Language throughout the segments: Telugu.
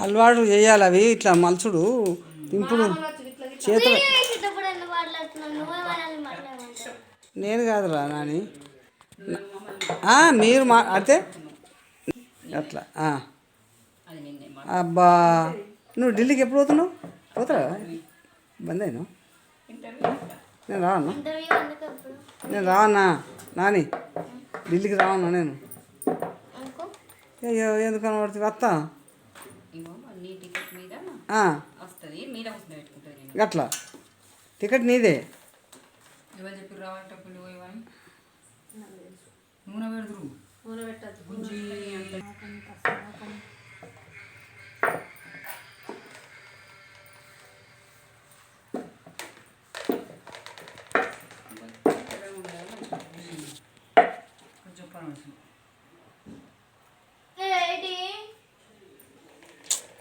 అలవాటు చేయాలి అవి ఇట్లా మలుచుడు ఇప్పుడు చేతులు నేను కాదురా నాని మీరు అయితే అట్లా అబ్బా నువ్వు ఢిల్లీకి ఎప్పుడు పోతున్నావు పోతారా బంద్ అయినా నేను రావన్నా నాని ఢిల్లీకి రావన్నా నేను అయ్యో ఎందుకు కనబడుతుంది వస్తా అట్లా టికెట్ నీదే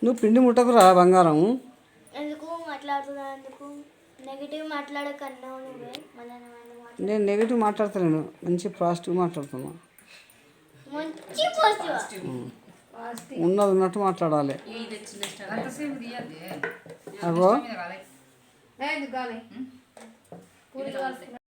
నువ్వు పిండి ముట్టకురా బంగారం ఎందుకు మాట్లాడుతున్నా ఎందుకు నెగిటివ్ మాట్లాడకన్నా నువ్వే నేను నెగిటివ్ మాట్లాడతలేను మంచి పాజిటివ్ మాట్లాడుతున్నా ఉన్నది ఉన్నట్టు మాట్లాడాలి అగో